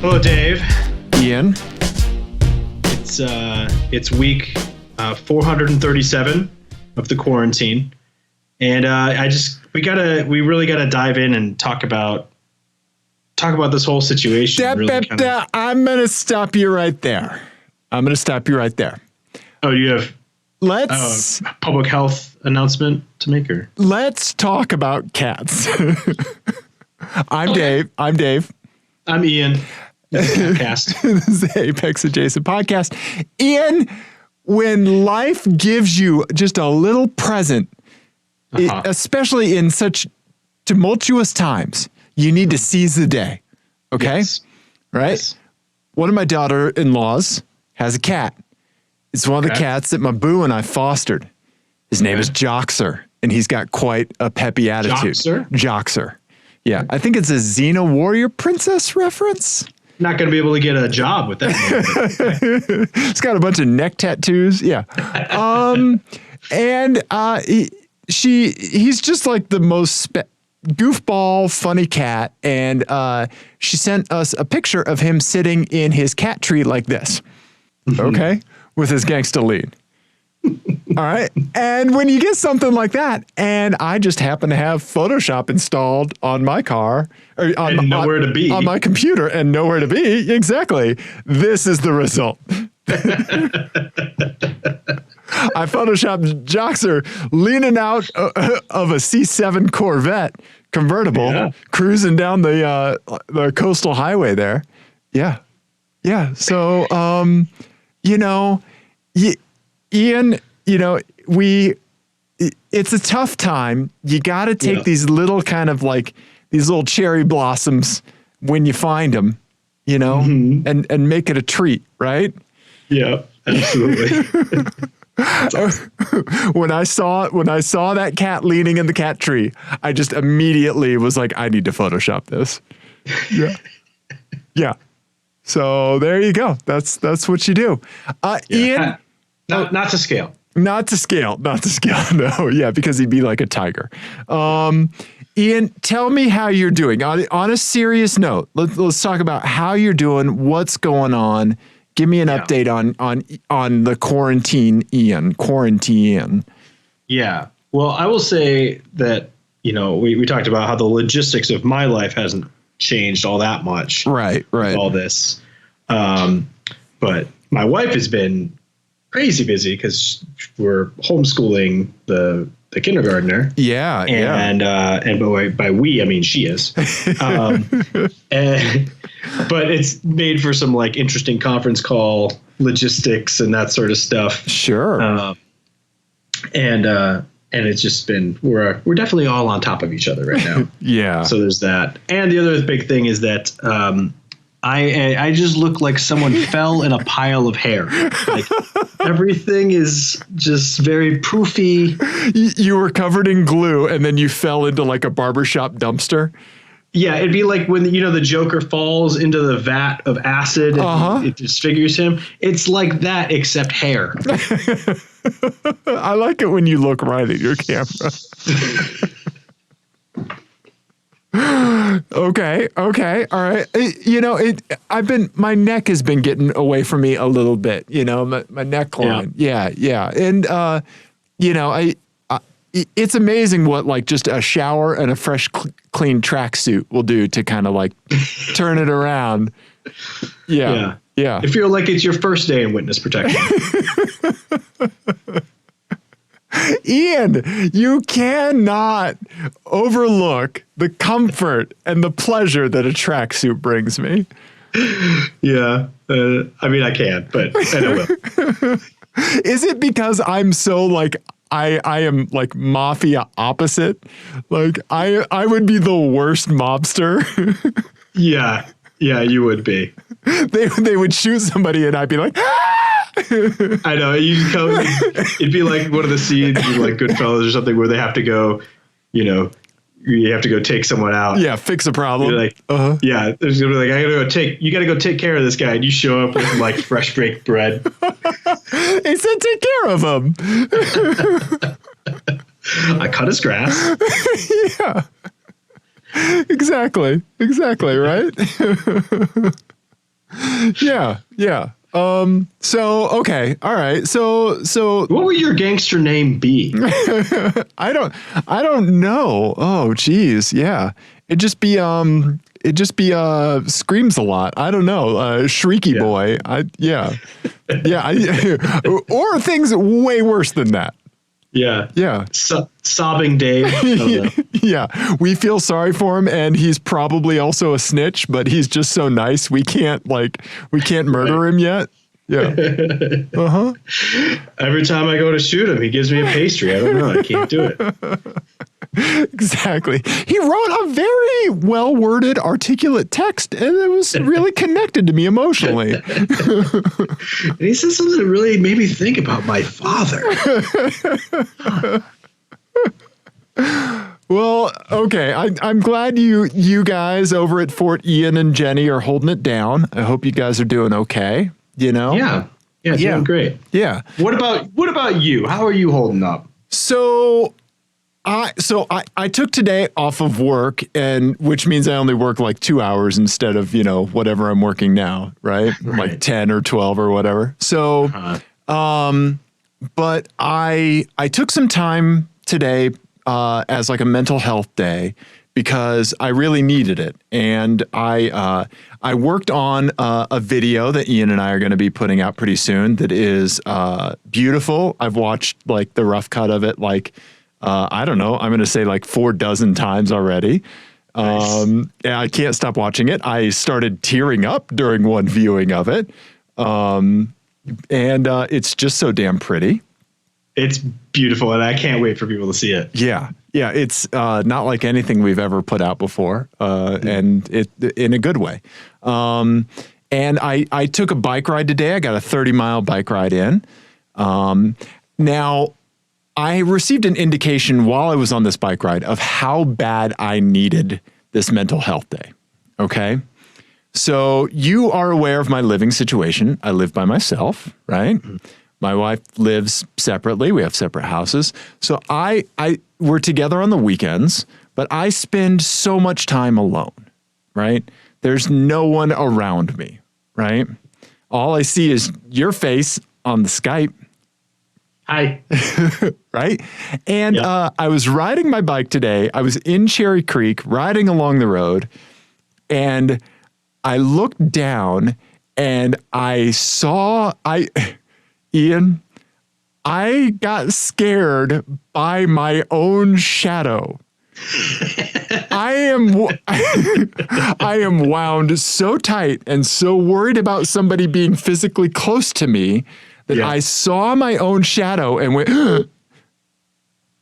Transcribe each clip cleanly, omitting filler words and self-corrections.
Hello, Dave. Ian. It's week 437 of the quarantine, and we really gotta dive in and talk about this whole situation. I'm gonna stop you right there. Oh, you have Let's a public health announcement to make, or let's talk about cats. I'm Dave. I'm Ian. This is Catcast. This is the Apex Adjacent podcast. Ian, when life gives you just a little present, especially in such tumultuous times, you need to seize the day. Okay? Yes. Right? Yes. One of my daughter-in-laws has a cat. It's one of the cats that my boo and I fostered. His name is Joxer, and he's got quite a peppy attitude. Joxer. Yeah. I think it's a Xena Warrior Princess reference. Not going to be able to get a job with that. It's got a bunch of neck tattoos. Yeah. He's just like the most goofball, funny cat. And she sent us a picture of him sitting in his cat tree like this. Okay. With his gangsta lead. All right. And when you get something like that, and I just happen to have Photoshop installed on my car, or on my computer, and nowhere to be, exactly. This is the result. I Photoshopped Joxer leaning out of a C7 Corvette convertible, cruising down the coastal highway there. Yeah. Yeah. So, Ian, it's a tough time. You got to take these little kind of like these little cherry blossoms when you find them, and make it a treat, right? Yeah, absolutely. Awesome. When I saw that cat leaning in the cat tree, I just immediately was like, I need to Photoshop this. Yeah. Yeah. So there you go. That's what you do. Ian. Not to scale. Not to scale. No. Yeah. Because he'd be like a tiger. Ian, tell me how you're doing on a serious note. Let's talk about how you're doing. What's going on? Give me an update on the quarantine, Ian. Yeah. Well, I will say that, we talked about how the logistics of my life hasn't changed all that much. Right. With all this. But my wife has been crazy busy because we're homeschooling the kindergartner. Yeah. And by we, I mean she is. But it's made for some like interesting conference call logistics and that sort of stuff. Sure. And it's just been we're definitely all on top of each other right now. Yeah. So there's that. And the other big thing is that I just look like someone fell in a pile of hair. Like everything is just very poofy. You were covered in glue and then you fell into like a barbershop dumpster. Yeah, it'd be like when the Joker falls into the vat of acid and it disfigures him. It's like that except hair. I like it when you look right at your camera. Okay. All right. My neck has been getting away from me a little bit, my neckline. Yeah. And, it's amazing what like just a shower and a fresh, clean tracksuit will do to kind of like turn it around. Yeah. I feel like it's your first day in witness protection. Ian, you cannot overlook the comfort and the pleasure that a tracksuit brings me. Yeah. I can, but I will. Is it because I'm so like, I am like mafia opposite? Like I would be the worst mobster. Yeah, you would be. They would shoot somebody and I'd be like, I know. It'd be like one of the scenes in like Goodfellas or something where they have to go, you have to go take someone out. Yeah, fix a problem. You're like, yeah, there's gonna be like, you gotta go take care of this guy, and you show up with like fresh baked bread. He said, take care of him. I cut his grass. Yeah. Exactly, right? Yeah. Yeah. Okay. All right. So What would your gangster name be? I don't know. Oh, geez. Yeah. It'd just be screams a lot. I don't know. Shrieky boy. Yeah. Or things way worse than that. Yeah. Yeah. Sobbing Dave. I don't know. Yeah. We feel sorry for him, and he's probably also a snitch, but he's just so nice. We can't murder him yet. Yeah. Uh-huh. Every time I go to shoot him, he gives me a pastry. I don't know. I can't do it. Exactly. He wrote a very well-worded, articulate text, and it was really connected to me emotionally. And he said something that really made me think about my father. Well, okay. I'm glad you guys over at Fort Ian and Jenny are holding it down. I hope you guys are doing okay. You know? Yeah, doing great. Yeah. What about you? How are you holding up? So I took today off of work, and which means I only work like 2 hours instead of, whatever I'm working now, right? Like 10 or 12 or whatever. So, but I took some time today as like a mental health day because I really needed it. And I worked on a video that Ian and I are going to be putting out pretty soon that is beautiful. I've watched like the rough cut of it, like, I don't know, I'm going to say like 4 dozen times already. Nice. And I can't stop watching it. I started tearing up during one viewing of it. And it's just so damn pretty. It's beautiful, and I can't wait for people to see it. Yeah. Yeah. It's not like anything we've ever put out before, and it in a good way. And I took a bike ride today. I got a 30-mile bike ride in. Now, I received an indication while I was on this bike ride of how bad I needed this mental health day. Okay. So you are aware of my living situation. I live by myself, right? Mm-hmm. My wife lives separately. We have separate houses. So we're together on the weekends, but I spend so much time alone, right? There's no one around me, right? All I see is your face on the Skype. Hi. Right? And I was riding my bike today. I was in Cherry Creek riding along the road, and I looked down and I saw Ian, I got scared by my own shadow. I am wound so tight and so worried about somebody being physically close to me that I saw my own shadow and went,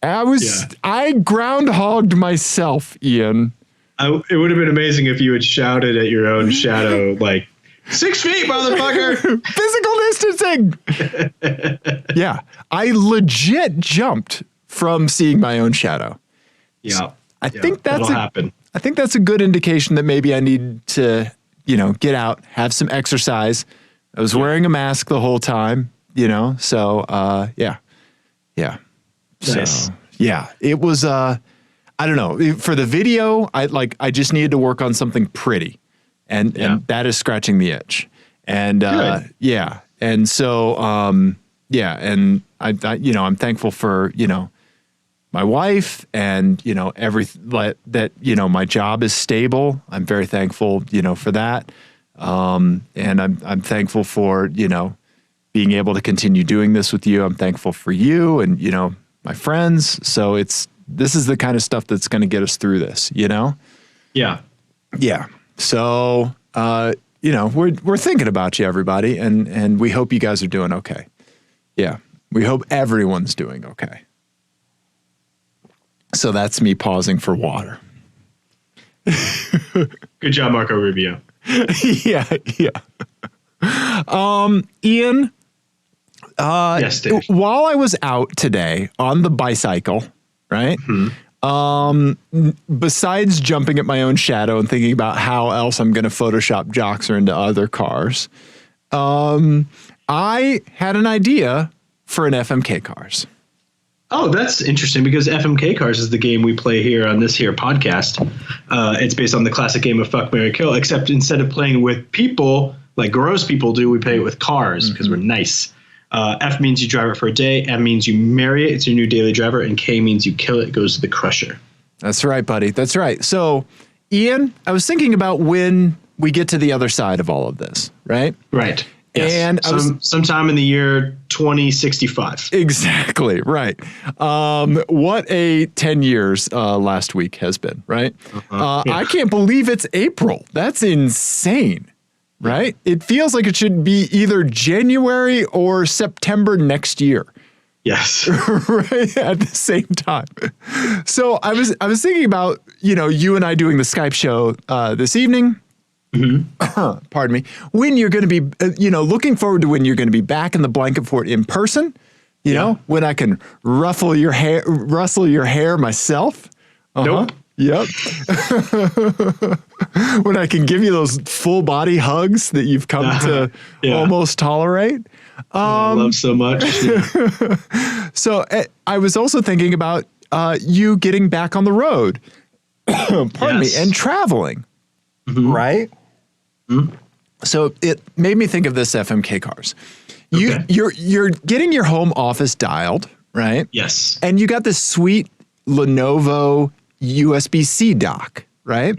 I groundhogged myself, Ian. It would have been amazing if you had shouted at your own shadow, like, 6 feet, motherfucker. Physical distancing. Yeah. I legit jumped from seeing my own shadow. Yeah. I think that'll happen. I think that's a good indication that maybe I need to, get out, have some exercise. I was wearing a mask the whole time, so, yeah. Yeah. Nice. So, yeah, it was, I don't know, for the video, I just needed to work on something pretty. And that is scratching the itch. And, and so, and I'm thankful for, my wife and, that, my job is stable. I'm very thankful, for that. And I'm thankful for, being able to continue doing this with you. I'm thankful for you and, my friends. So this is the kind of stuff that's going to get us through this, Yeah. Yeah. So, we're thinking about you, everybody, and we hope you guys are doing okay. Yeah. We hope everyone's doing okay. So that's me pausing for water. Good job, Marco Rubio. Yeah. Ian, yes, Dave. While I was out today on the bicycle, right? Mm-hmm. Besides jumping at my own shadow and thinking about how else I'm going to Photoshop Joxer into other cars, I had an idea for an FMK Cars. Oh, that's interesting because FMK Cars is the game we play here on this here podcast. It's based on the classic game of Fuck, Marry, Kill, except instead of playing with people, like gross people do, we pay it with cars because we're nice. F means you drive it for a day. M means you marry it. It's your new daily driver. And K means you kill it. It goes to the crusher. That's right, buddy. That's right. So, Ian, I was thinking about when we get to the other side of all of this, right? Right. Yes. And sometime in the year 2065. Exactly. Right. What a 10 years last week has been, right? Yeah. I can't believe it's April. That's insane, right? It feels like it should be either January or September next year. Yes. Right at the same time. So I was thinking about, you and I doing the Skype show this evening. Mm-hmm. Pardon me. When you're going to be, looking forward to when you're going to be back in the blanket fort in person, know, when I can rustle your hair myself. Nope. Yep. When I can give you those full body hugs that you've come to almost tolerate. I love so much. Yeah. So I was also thinking about you getting back on the road, pardon me, and traveling, right? Mm-hmm. So it made me think of this FMK cars. You're getting your home office dialed, right? Yes. And you got this sweet Lenovo USB-C dock, right?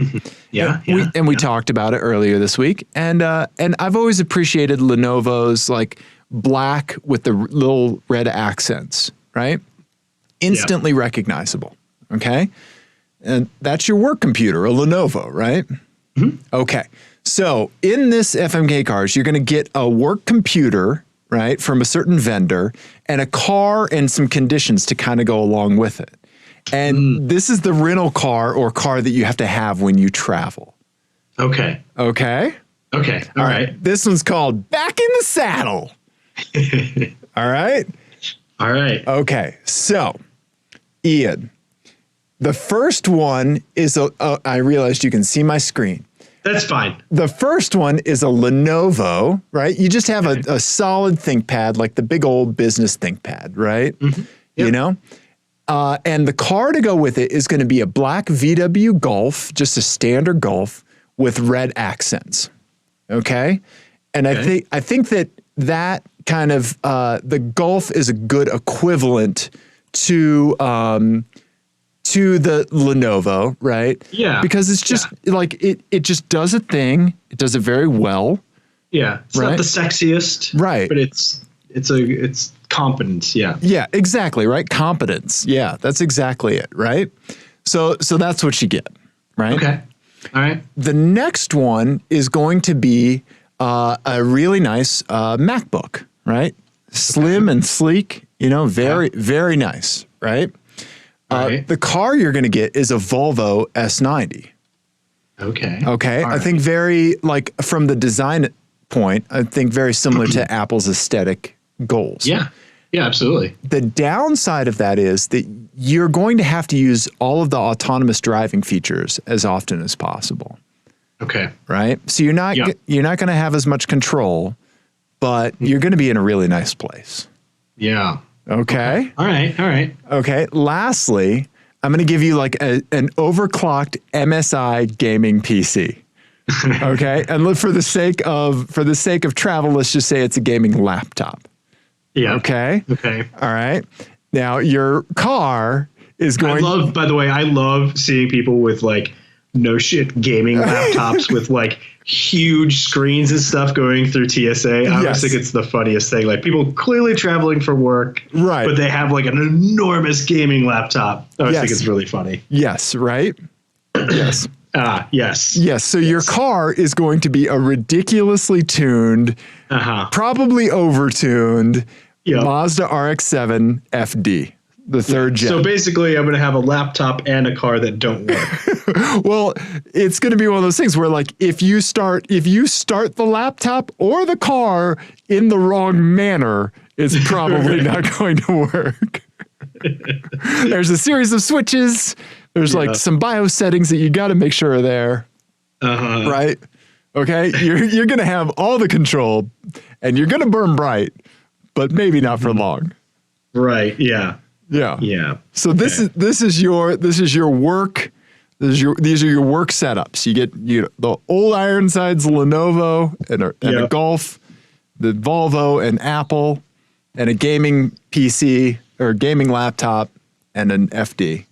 Yeah. We talked about it earlier this week, and I've always appreciated Lenovo's like black with the little red accents, right? Instantly recognizable. Okay, and that's your work computer, a Lenovo, right? Mm-hmm. Okay, so in this FMK cars, you're going to get a work computer, right, from a certain vendor, and a car and some conditions to kind of go along with it. And this is the rental car or car that you have to have when you travel. Okay. All right. This one's called Back in the Saddle. All right. Okay. So, Ian, the first one is I realized you can see my screen. That's fine. The first one is a Lenovo, right? You just have a solid ThinkPad, like the big old business ThinkPad, right? Mm-hmm. Yep. And the car to go with it is going to be a black VW Golf, just a standard Golf with red accents. Okay. And I think that kind of, the Golf is a good equivalent to the Lenovo, right? Yeah. Because it's just like, it just does a thing. It does it very well. Yeah. It's not the sexiest. Right. But it's competence. Yeah. Yeah, exactly. Right. Competence. Yeah, that's exactly it. Right. So that's what you get. Right. Okay. All right. The next one is going to be a really nice MacBook. Right. Slim and sleek. Very, very nice. Right. The car you're going to get is a Volvo S90. Okay. Okay. I think very like from the design point, I think very similar to Apple's aesthetic goals. Yeah. Yeah, absolutely. The downside of that is that you're going to have to use all of the autonomous driving features as often as possible. Okay. Right? So you're not going to have as much control, but you're going to be in a really nice place. Yeah. Okay. All right. Okay. Lastly, I'm going to give you like an overclocked MSI gaming PC. Okay. And for the sake of travel, let's just say it's a gaming laptop. Yeah. Okay. All right. Now your car is going. By the way, I love seeing people with like no shit gaming laptops with like huge screens and stuff going through TSA. I always think it's the funniest thing. Like people clearly traveling for work, right? But they have like an enormous gaming laptop. I always think it's really funny. Yes. Right. Yes. Yes. So your car is going to be a ridiculously tuned, probably overtuned Mazda RX-7 FD, the third gen. So basically, I'm going to have a laptop and a car that don't work. Well, it's going to be one of those things where, like, if you start the laptop or the car in the wrong manner, it's probably not going to work. There's a series of switches. There's like some BIOS settings that you got to make sure are there. Right? Okay. You're going to have all the control and you're going to burn bright, but maybe not for long. Right. Yeah. So this is your work These are your work setups. You get the old Ironsides Lenovo and a Golf, the Volvo and Apple, and a gaming PC or gaming laptop and an FD.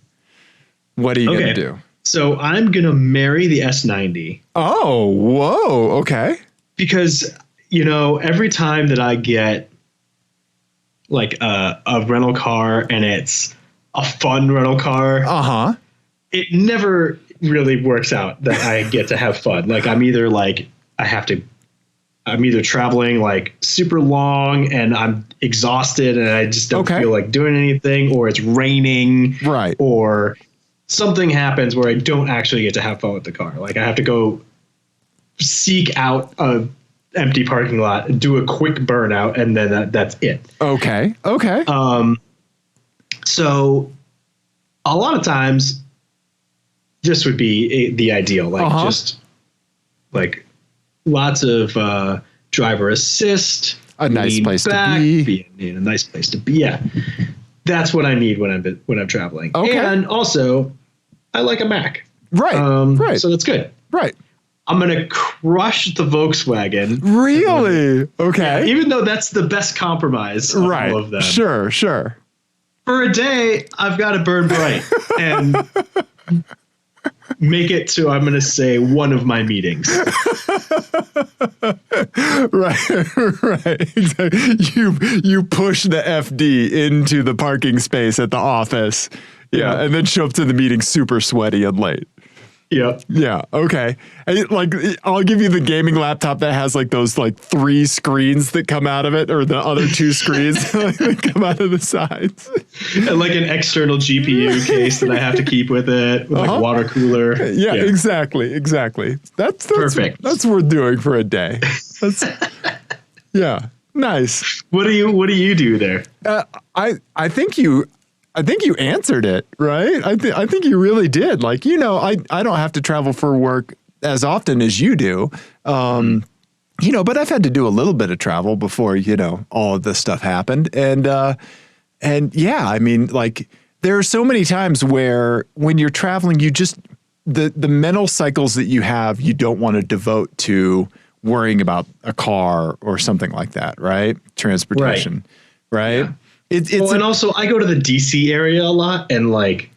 What are you going to do? So I'm going to marry the S90. Oh, whoa. Okay. Because, every time that I get like a rental car and it's a fun rental car, it never really works out that I get to have fun. Like I'm either traveling like super long and I'm exhausted and I just don't feel like doing anything, or it's raining, right? Or something happens where I don't actually get to have fun with the car. Like I have to go seek out a empty parking lot and do a quick burnout, and then that's it. Okay. So a lot of times this would be the ideal, like just like lots of driver assist, a nice place to be in a nice place to be. Yeah, that's what I need when I'm traveling. Okay. And also, I like a Mac. Right. Right. So that's good. Right. I'm gonna crush the Volkswagen. Really? Okay. Yeah, even though that's the best compromise of all of them. Sure. For a day, I've got to burn bright and make it to, I'm going to say, one of my meetings. Right. Exactly. You push the FD into the parking space at the office. Yeah. And then show up to the meeting super sweaty and late. Yeah. Yeah. Okay. I'll give you the gaming laptop that has like those like 3 screens that come out of it, or the other 2 screens that come out of the sides. And like an external GPU case that I have to keep with it, with like a water cooler. Yeah. Exactly. That's perfect. That's worth doing for a day. Yeah. Nice. What do you do there? I think you answered it, right? I think you really did. Like, I don't have to travel for work as often as you do. But I've had to do a little bit of travel before, all of this stuff happened. And yeah, I mean, like there are so many times where when you're traveling, you just, the mental cycles that you have, you don't want to devote to worrying about a car or something like that, right? Transportation, right? Yeah. And also I go to the DC area a lot, and like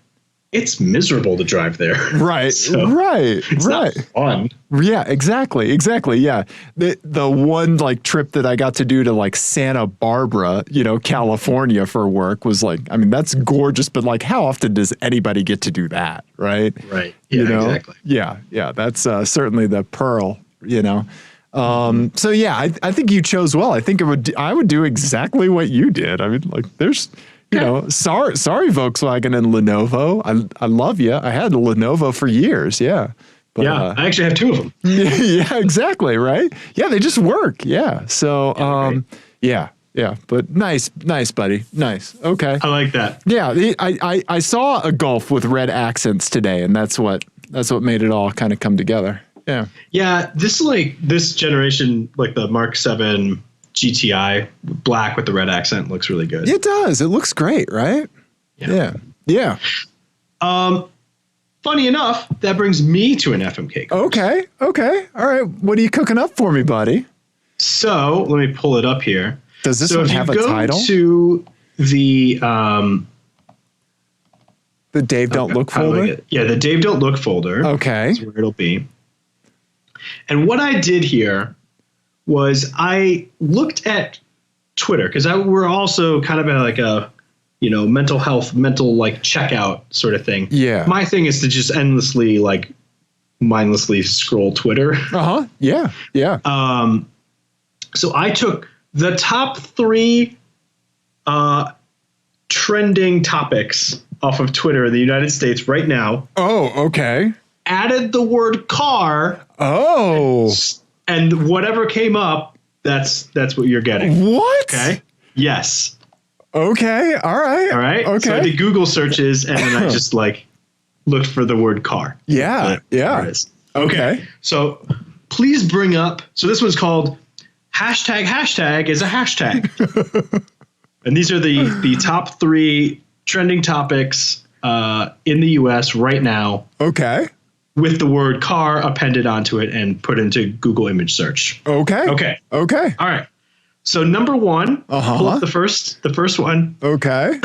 it's miserable to drive there. Right. So right. It's not fun. Yeah, exactly. Yeah. The one like trip that I got to do to like Santa Barbara, California for work was like, I mean, that's gorgeous, but like how often does anybody get to do that? Right. Right. Yeah, exactly. Yeah. That's certainly the pearl, So yeah, I think you chose well. I think I would do exactly what you did. I mean, like there's, sorry Volkswagen and Lenovo. I love you. I had a Lenovo for years. Yeah. But, I actually have 2 of them. Yeah, exactly. Right. Yeah. They just work. Yeah. So, yeah. But nice, buddy. Nice. Okay. I like that. Yeah. I saw a Golf with red accents today, and that's what made it all kind of come together. Yeah. Yeah. This generation, like the Mark 7 GTI black with the red accent, looks really good. It does. It looks great, right? Yeah. Funny enough, that brings me to an FMK course. Okay. All right. What are you cooking up for me, buddy? So let me pull it up here. Does this one have a title? To the Dave Don't Look folder? The Dave Don't Look folder. Okay. That's where it'll be. And what I did here was I looked at Twitter, because we're also kind of at like a, mental like checkout sort of thing. Yeah. My thing is to just endlessly, like mindlessly scroll Twitter. Yeah. So I took the top 3 trending topics off of Twitter in the United States right now. Oh, okay. Added the word car. Oh. And whatever came up, that's what you're getting. What? Okay. Yes. Okay. All right. Okay. So I did Google searches, and then I just like looked for the word car. Yeah. There it is. Okay. So please bring up. So this one's called hashtag is a hashtag. And these are the top 3 trending topics in the U.S. right now. Okay. With the word car appended onto it and put into Google image search. Okay. Okay. Okay. All right. So number one, pull up the first one. Okay.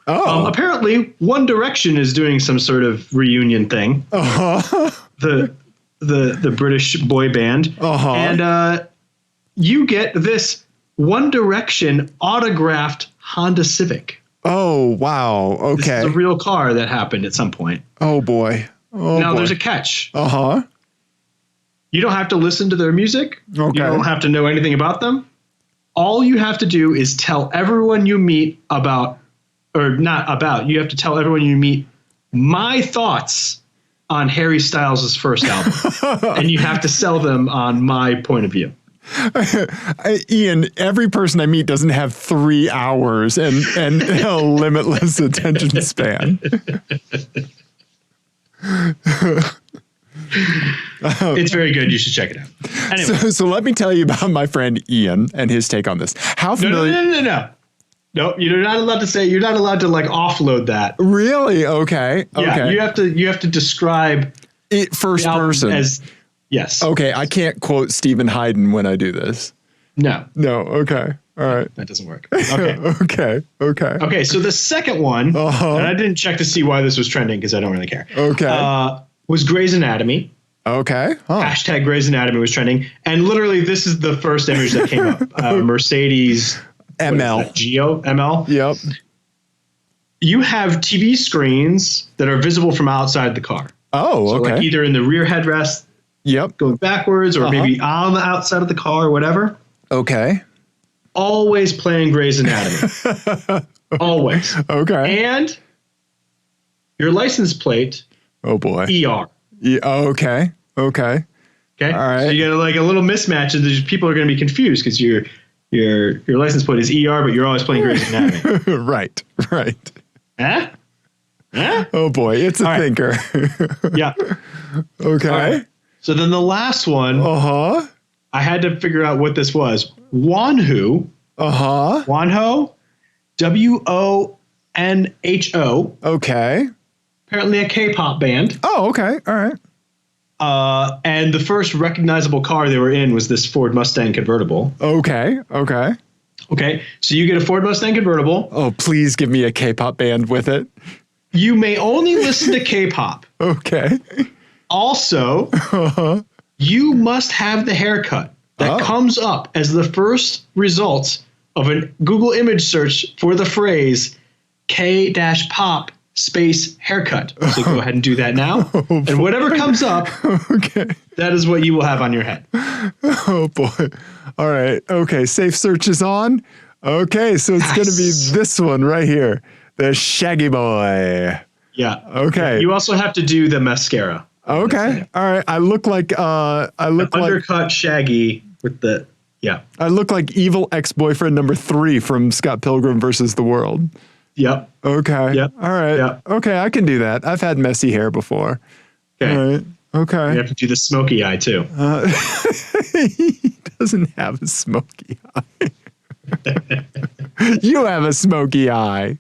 Apparently, One Direction is doing some sort of reunion thing. The British boy band. And you get this One Direction autographed Honda Civic. Oh, wow. Okay. This is a real car that happened at some point. Oh, boy. Now, there's a catch. You don't have to listen to their music. Okay. You don't have to know anything about them. All you have to do is tell everyone you meet you have to tell everyone you meet my thoughts on Harry Styles' first album. And you have to sell them on my point of view. Ian, every person I meet doesn't have 3 hours and a limitless attention span. It's very good. You should check it out. Anyway. So let me tell you about my friend Ian and his take on this. How familiar? No, you're not allowed to say. You're not allowed to like offload that. Really? Okay. Yeah, okay. You have to describe it first person as yes. Okay, I can't quote Stephen Hayden when I do this. No. Okay. All right. That doesn't work. Okay. Okay. So the second one, and I didn't check to see why this was trending because I don't really care. Okay. Was Grey's Anatomy. Okay. Hashtag Grey's Anatomy was trending, and literally this is the first image that came up. Mercedes ML. Geo ML. Yep. You have TV screens that are visible from outside the car. Oh, okay. So like either in the rear headrest, going backwards, or maybe on the outside of the car or whatever. Okay. Always playing Grey's Anatomy. Always. Okay. And your license plate. Oh boy. ER. Yeah, okay. Okay. Okay. All right. So you get like a little mismatch, and people are going to be confused because your license plate is ER, but you're always playing Grey's Anatomy. Right. Huh? Oh boy, it's a thinker. Yeah. Okay. Right. So then the last one. I had to figure out what this was. Wonho. Wonho. WONHO. Okay. Apparently a K-pop band. Oh, okay. All right. And the first recognizable car they were in was this Ford Mustang convertible. Okay. So you get a Ford Mustang convertible. Oh, please give me a K-pop band with it. You may only listen to K-pop. Okay. Also, you must have the haircut that comes up as the first result of a Google image search for the phrase K-pop space haircut. So go ahead and do that now. And whatever comes up, that is what you will have on your head. Oh boy. All right. Okay. Safe search is on. Okay. So it's going to be this one right here. The Shaggy Boy. Yeah. Okay. You also have to do the mascara. Okay. All right. I look like undercut Shaggy with the I look like evil ex-boyfriend number 3 from Scott Pilgrim versus the World. Yep. Okay. Yep. All right. Yep. Okay, I can do that. I've had messy hair before. Okay. All right. Okay. You have to do the smoky eye too. He doesn't have a smoky eye. You have a smoky eye.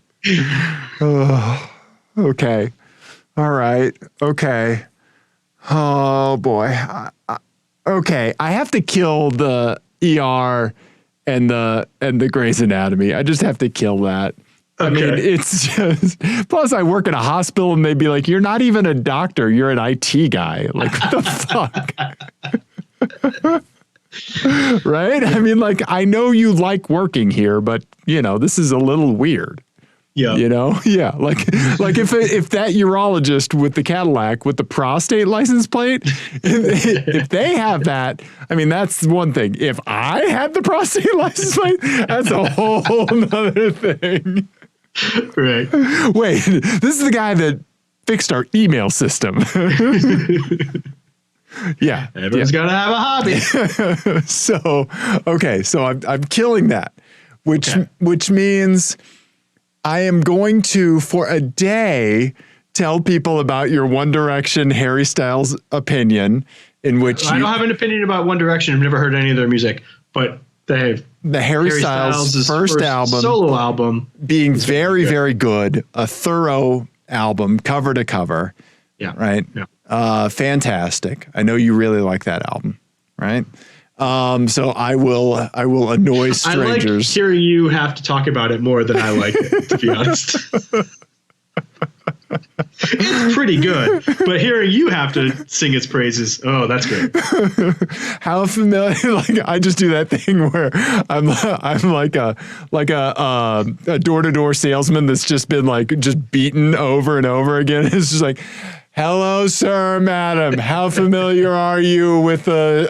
Oh, okay. All right. Okay. Oh boy. Okay. I have to kill the ER and the Grey's Anatomy. I just have to kill that. I mean, it's just, plus I work at a hospital and they'd be like, you're not even a doctor. You're an IT guy. Like, what the fuck? Right? I mean, like, I know you like working here, but this is a little weird. Yeah. Yeah. Like if that urologist with the Cadillac with the prostate license plate, if they have that, I mean, that's one thing. If I had the prostate license plate, that's a whole nother thing. Right. Wait, this is the guy that fixed our email system. Yeah. Everyone's got to have a hobby. So I'm killing that, which means I am going to, for a day, tell people about your One Direction Harry Styles opinion, in which I don't have an opinion about One Direction. I've never heard any of their music, but they have the Harry Styles' first album, solo album, being very, very good, a thorough album cover to cover. Yeah. Right. Yeah. Fantastic. I know you really like that album. Right. So I will annoy strangers. I like hearing you have to talk about it more than I like it, to be honest. It's pretty good, but hearing you have to sing its praises, oh, that's great. How familiar? Like I just do that thing where I'm like a door-to-door salesman that's just been just beaten over and over again. It's just like, hello, sir, madam. How familiar are you with the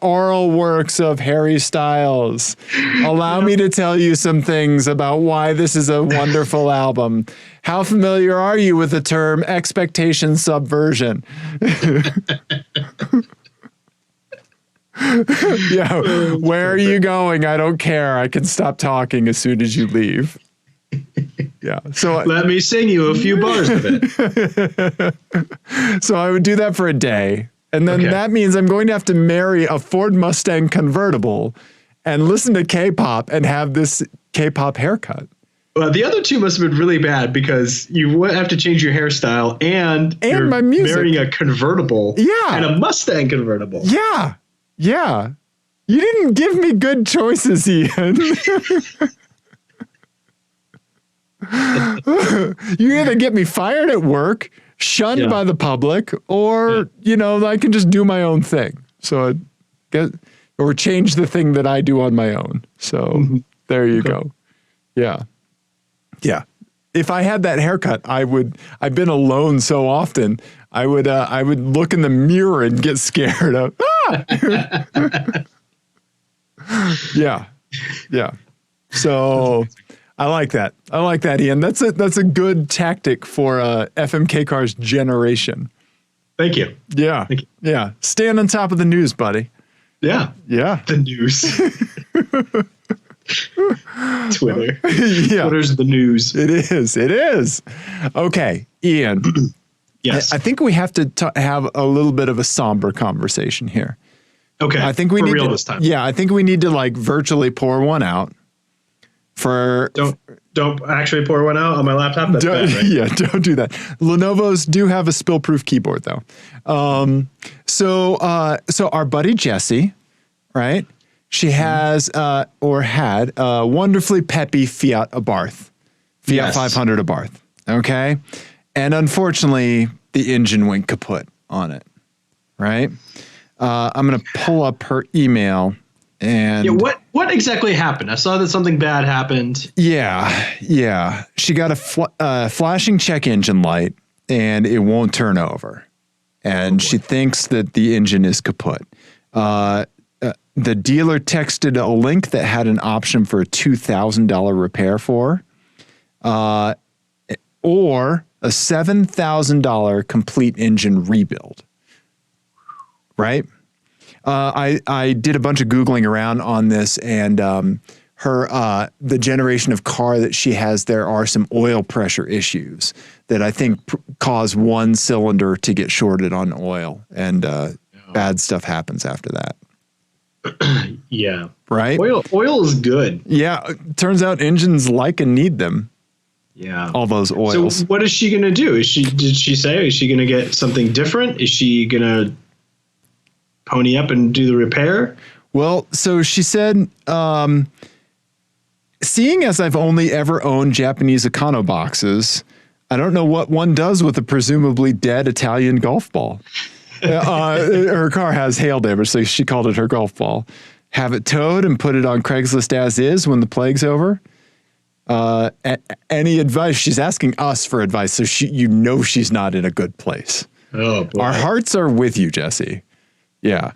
oral works of Harry Styles? Allow me to tell you some things about why this is a wonderful album. How familiar are you with the term expectation subversion? Yeah, where are you going? I don't care. I can stop talking as soon as you leave. Yeah. So let me sing you a few bars of it. So I would do that for a day. And then that means I'm going to have to marry a Ford Mustang convertible and listen to K-pop and have this K-pop haircut. Well, the other two must have been really bad because you have to change your hairstyle and you're my music. marrying a convertible and a Mustang convertible. Yeah. Yeah. You didn't give me good choices, Ian. You either get me fired at work, shunned by the public, or, I can just do my own thing. So or change the thing that I do on my own. So there you go. Yeah. Yeah. If I had that haircut, I've been alone so often, I would look in the mirror and get scared of, Yeah. Yeah. So I like that. I like that, Ian. That's a good tactic for FMK Car's generation. Thank you. Yeah. Thank you. Yeah. Stand on top of the news, buddy. Yeah. Yeah. The news. Twitter. Yeah. Twitter's the news. It is. It is. Okay, Ian. Yes. I think we have to have a little bit of a somber conversation here. Okay. I think we need real this time. Yeah, I think we need to virtually pour one out. Don't actually pour one out on my laptop. That's bad, right? Yeah, don't do that. Lenovo's do have a spill-proof keyboard though. So our buddy Jessie, right? She has or had a wonderfully peppy Fiat Abarth, Fiat 500 Abarth. Okay, and unfortunately, the engine went kaput on it. Right. I'm gonna pull up her email. And what exactly happened? I saw that something bad happened. Yeah. She got a flashing check engine light, and it won't turn over. And she thinks that the engine is kaput. The dealer texted a link that had an option for a $2,000 repair or a $7,000 complete engine rebuild. Right? I did a bunch of Googling around on this, and the generation of car that she has, there are some oil pressure issues that I think cause one cylinder to get shorted on oil, and bad stuff happens after that. Yeah. Right? Oil is good. Yeah. Turns out engines like and need them. Yeah. All those oils. So what is she going to do? Did she say, is she going to get something different? Is she going to pony up and do the repair? Well, so she said, seeing as I've only ever owned Japanese Econo boxes, I don't know what one does with a presumably dead Italian golf ball. Her car has hail damage, so she called it her golf ball. Have it towed and put it on Craigslist as is when the plague's over. Any advice? She's asking us for advice, so she's not in a good place. Oh, boy. Our hearts are with you, Jessie. Yeah.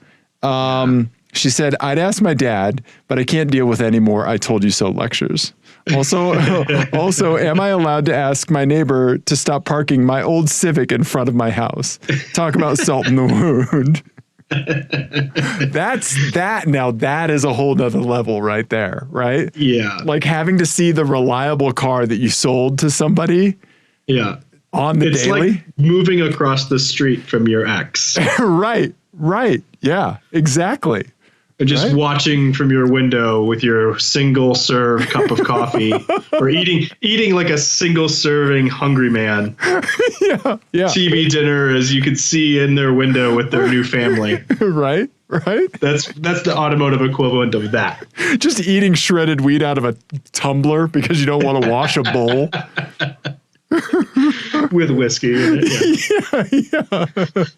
She said, I'd ask my dad, but I can't deal with any more I told you so lectures. Also, am I allowed to ask my neighbor to stop parking my old Civic in front of my house? Talk about salt in the wound. Now that is a whole nother level right there, right? Yeah. Like having to see the reliable car that you sold to somebody. Yeah. On the daily. Like moving across the street from your ex. Right. Yeah, exactly. just right? watching from your window with your single serve cup of coffee, or eating like a single serving hungry man Yeah. TV dinner, as you could see in their window with their new family. Right. That's the automotive equivalent of that. Just eating shredded wheat out of a tumbler because you don't want to wash a bowl. With whiskey in it.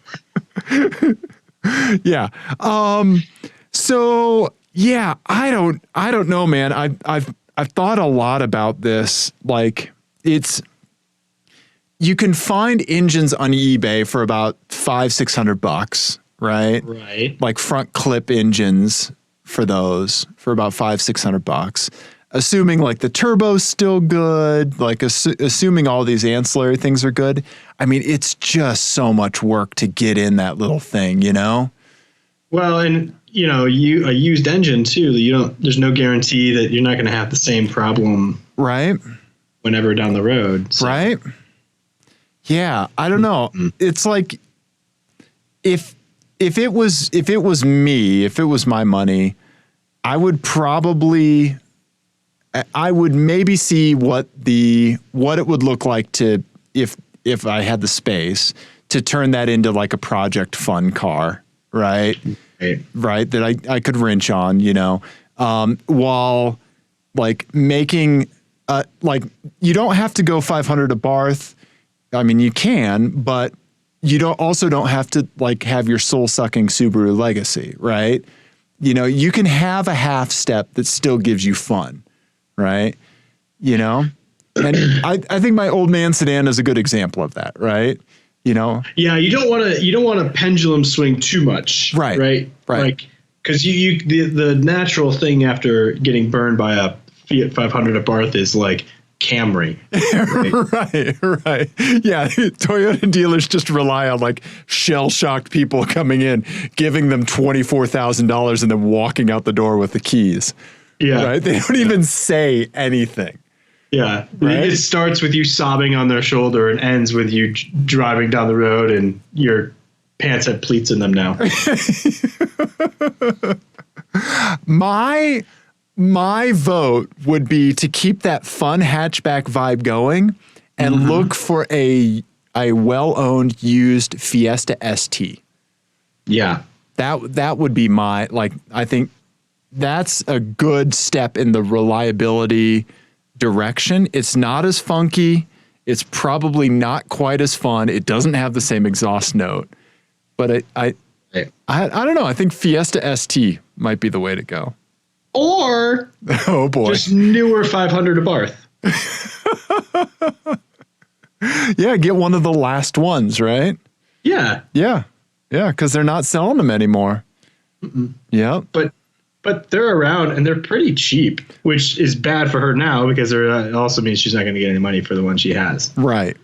Yeah. So yeah, I don't know, man. I've thought a lot about this. Like, you can find engines on eBay for about $500-600, right? Right. Like front clip engines for those for about $500-600. Assuming like the turbo's still good, like assuming all these ancillary things are good. I mean, it's just so much work to get in that little thing, you know? Well, and a used engine too. There's no guarantee that you're not going to have the same problem, right? Whenever down the road, so. Right? Yeah, I don't know. It's like if it was me, if it was my money, I would maybe see what it would look like to if I had the space to turn that into like a project fun car, right? Right, that I could wrench on, while like making like you don't have to go 500 a Barth. I mean, you can, but you don't have to like have your soul sucking Subaru Legacy, right? You can have a half step that still gives you fun. Right. And I think my old man sedan is a good example of that. Right. Yeah. You don't want to pendulum swing too much. Right. Like, cause the natural thing after getting burned by a Fiat 500 at Barth is like Camry. Right. Yeah. Toyota dealers just rely on like shell shocked people coming in, giving them $24,000 and then walking out the door with the keys. Yeah. Right. They don't even say anything. Yeah. Right? It starts with you sobbing on their shoulder and ends with you driving down the road and your pants have pleats in them now. My vote would be to keep that fun hatchback vibe going and look for a well-owned used Fiesta ST. Yeah. That would be I think that's a good step in the reliability direction. It's not as funky. It's probably not quite as fun. It doesn't have the same exhaust note, but I don't know. I think Fiesta ST might be the way to go. Or oh boy, just newer 500 a Barth. Yeah, get one of the last ones, right? Yeah. Because they're not selling them anymore. Yeah, But they're around and they're pretty cheap, which is bad for her now because it also means she's not going to get any money for the one she has. Right.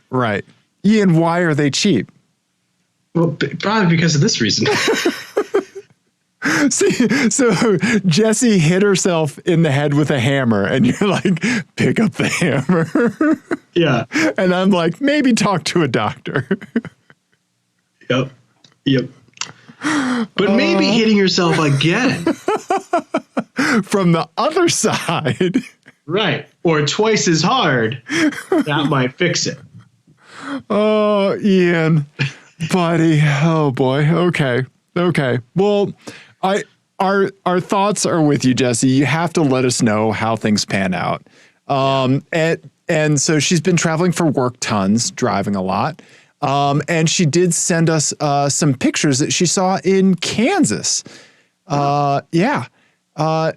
Ian, why are they cheap? Well, probably because of this reason. See, so Jessie hit herself in the head with a hammer and you're like, pick up the hammer. Yeah. And I'm like, maybe talk to a doctor. Yep. But maybe hitting yourself again. From the other side. Right. Or twice as hard. That might fix it. Oh, Ian, buddy. Oh boy. Okay. Well, our thoughts are with you, Jessie. You have to let us know how things pan out. And so she's been traveling for work tons, driving a lot. And she did send us some pictures that she saw in Kansas. Yeah.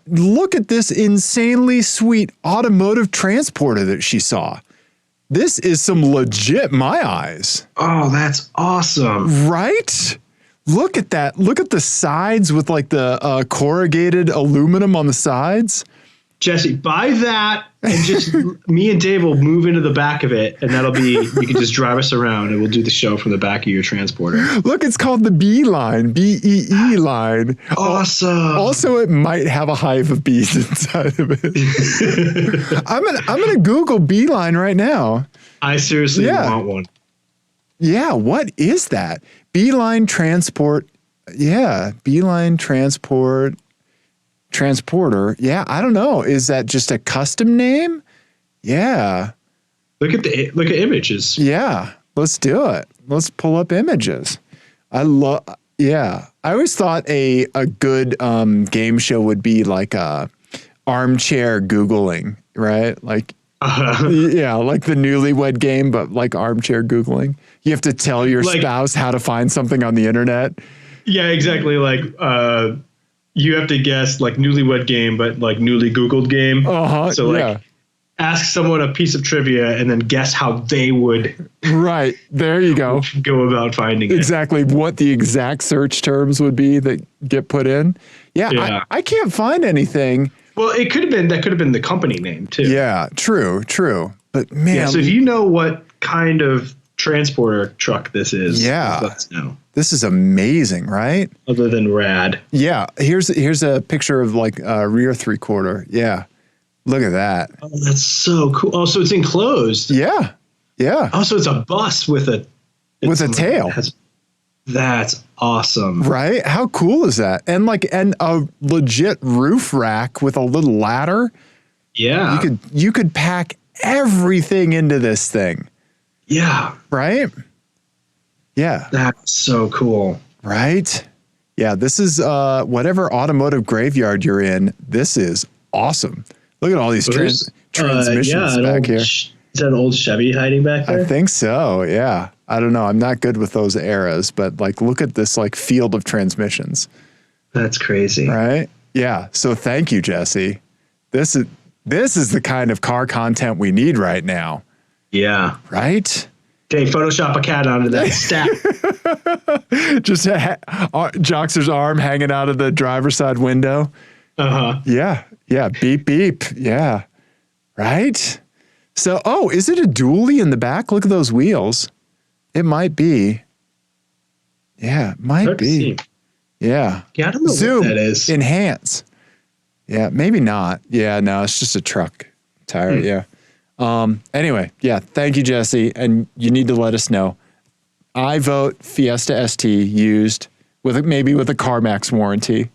Look at this insanely sweet automotive transporter that she saw. This is some legit, my eyes. Oh, that's awesome. Right? Look at that. Look at the sides with like the corrugated aluminum on the sides. Jessie, buy that and just me and Dave will move into the back of it and that'll be, you can just drive us around and we'll do the show from the back of your transporter. Look, it's called the B line, BEE line. Awesome. Also, it might have a hive of bees inside of it. I'm gonna Google B line right now. I seriously want one. Yeah, what is that? B line transport. Yeah, B line transport. Transporter. Yeah, I don't know. Is that just a custom name? Yeah. Look at images. Yeah. Let's do it. Let's pull up images. Yeah. I always thought a good game show would be like a armchair Googling, right? Like, yeah, like the Newlywed Game, but like armchair Googling. You have to tell your spouse how to find something on the internet. Yeah, exactly. Like, you have to guess like Newlywed Game, but like newly Googled game. So like, ask someone a piece of trivia and then guess how they would. Right. There you go. Go about finding it. Exactly what the exact search terms would be that get put in. Yeah. I can't find anything. Well, that could have been the company name too. Yeah, true. But man. Yeah, so if you know what kind of transporter truck this is, let us know. This is amazing, right? Other than rad. Yeah. Here's a picture of like a rear 3/4. Yeah. Look at that. Oh, that's so cool. Oh, so it's enclosed. Yeah. Yeah. Oh, so it's a bus with a tail. That's awesome. Right? How cool is that? And a legit roof rack with a little ladder. Yeah. You could pack everything into this thing. Yeah. Right? Yeah. That's so cool. Right? Yeah, this is whatever automotive graveyard you're in, this is awesome. Look at all these transmissions back here. Is that an old Chevy hiding back there? I think so, yeah. I don't know. I'm not good with those eras, but like look at this like field of transmissions. That's crazy. Right? Yeah. So thank you, Jesse. This is the kind of car content we need right now. Yeah. Right? Okay, Photoshop a cat onto that stack. Just Joxer's arm hanging out of the driver's side window. Uh-huh. Yeah. Yeah. Beep, beep. Yeah. Right? So, is it a dually in the back? Look at those wheels. It might be. Yeah, it might be. Yeah. Yeah, I don't know Zoom, what that is. Enhance. Yeah, maybe not. Yeah, no, it's just a truck tire. Yeah. Anyway, yeah, thank you, Jesse. And you need to let us know. I vote Fiesta ST used with a CarMax warranty.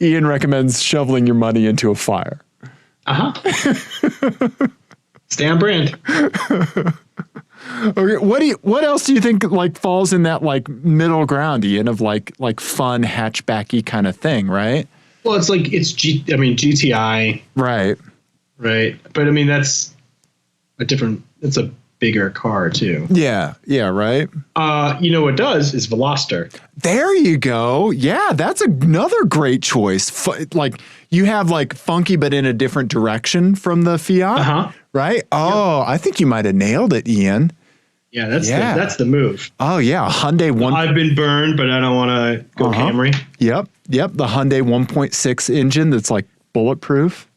Ian recommends shoveling your money into a fire. Stay on brand. Okay, what else do you think like falls in that like middle ground, Ian, of like fun hatchbacky kind of thing, right? Well, it's GTI. Right. Right. But I mean that's it's a bigger car too. Yeah, right. You know what does is Veloster. There you go. Yeah, that's another great choice. Like you have like funky but in a different direction from the Fiat, right? Oh, I think you might have nailed it, Ian. Yeah, that's the move. Oh yeah, Hyundai one. I've been burned, but I don't want to go Camry. Yep. The Hyundai 1.6 engine that's like bulletproof.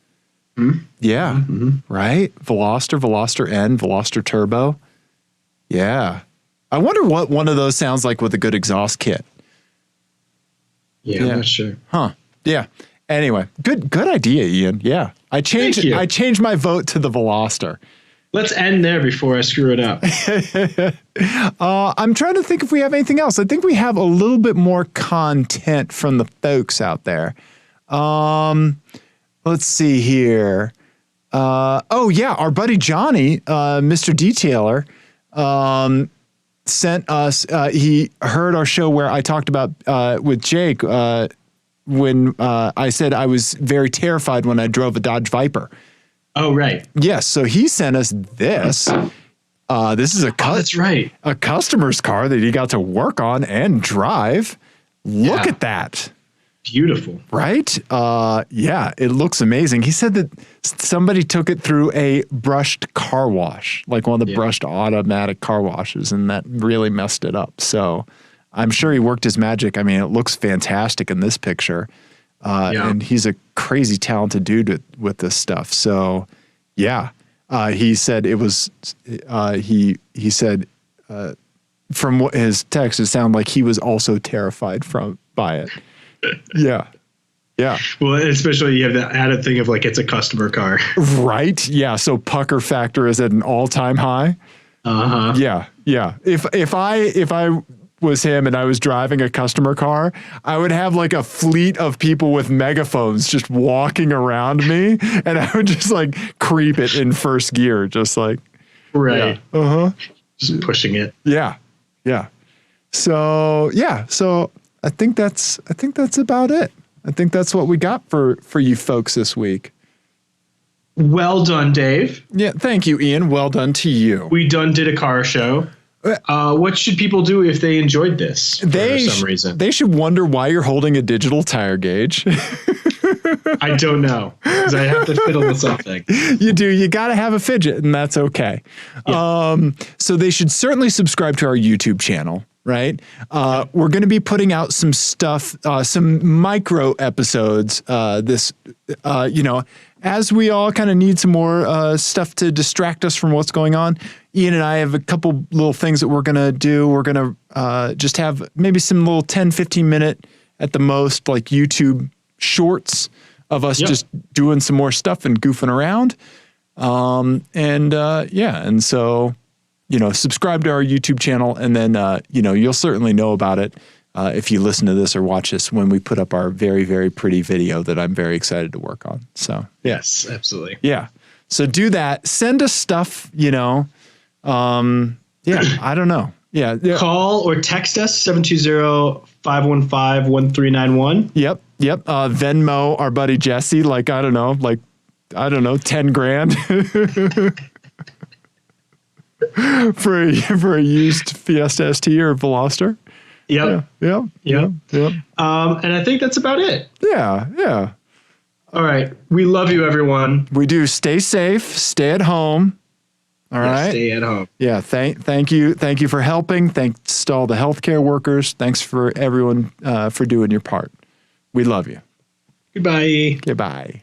Mm-hmm. Yeah. Mm-hmm. Right. Veloster N, Veloster Turbo. Yeah. I wonder what one of those sounds like with a good exhaust kit. Yeah. I'm not sure. Huh. Yeah. Anyway, good idea, Ian. Yeah. I changed my vote to the Veloster. Let's end there before I screw it up. I'm trying to think if we have anything else. I think we have a little bit more content from the folks out there. Let's see here. Our buddy Johnny, Mr. Detailer, sent us. He heard our show where I talked about with Jake when I said I was very terrified when I drove a Dodge Viper. Oh, right. Yes. So he sent us this. This is that's right. A customer's car that he got to work on and drive. Look at that. Beautiful. Right? Yeah, it looks amazing. He said that somebody took it through a brushed car wash, like one of the brushed automatic car washes, and that really messed it up. So I'm sure he worked his magic. I mean, it looks fantastic in this picture. And he's a crazy talented dude with this stuff. So, yeah, he said it was. He said from what his text, it sounded like he was also terrified by it. Yeah. Well, especially you have that added thing of like it's a customer car, right? Yeah. So pucker factor is at an all-time high. Uh-huh. Yeah. If I was him and I was driving a customer car, I would have like a fleet of people with megaphones just walking around me, and I would just like creep it in first gear, just like right. Yeah. Just pushing it. Yeah. So I think that's about it. I think that's what we got for you folks this week. Well done, Dave. Yeah, thank you, Ian. Well done to you. We did a car show. What should people do if they enjoyed this for some reason? They should wonder why you're holding a digital tire gauge. I don't know, because I have to fiddle with something. You do. You got to have a fidget, and that's okay. Yeah. So they should certainly subscribe to our YouTube channel. Right. We're going to be putting out some stuff, some micro episodes as we all kind of need some more stuff to distract us from what's going on. Ian and I have a couple little things that we're going to do. We're going to just have maybe some little 10, 15 minute at the most, like YouTube shorts of us just doing some more stuff and goofing around. And so, subscribe to our YouTube channel, and then, you'll certainly know about it if you listen to this or watch this when we put up our very, very pretty video that I'm very excited to work on. So, yes, absolutely. Yeah. So do that. Send us stuff, I don't know. Yeah. Call or text us 720-515-1391. Yep. Venmo our buddy Jesse, I don't know, 10 grand. for a used Fiesta ST or Veloster. Yep. Yeah. And I think that's about it. Yeah. All right. We love you, everyone. We do. Stay safe. Stay at home. All right. Stay at home. Yeah. Thank you. Thank you for helping. Thanks to all the healthcare workers. Thanks for everyone for doing your part. We love you. Goodbye. Goodbye.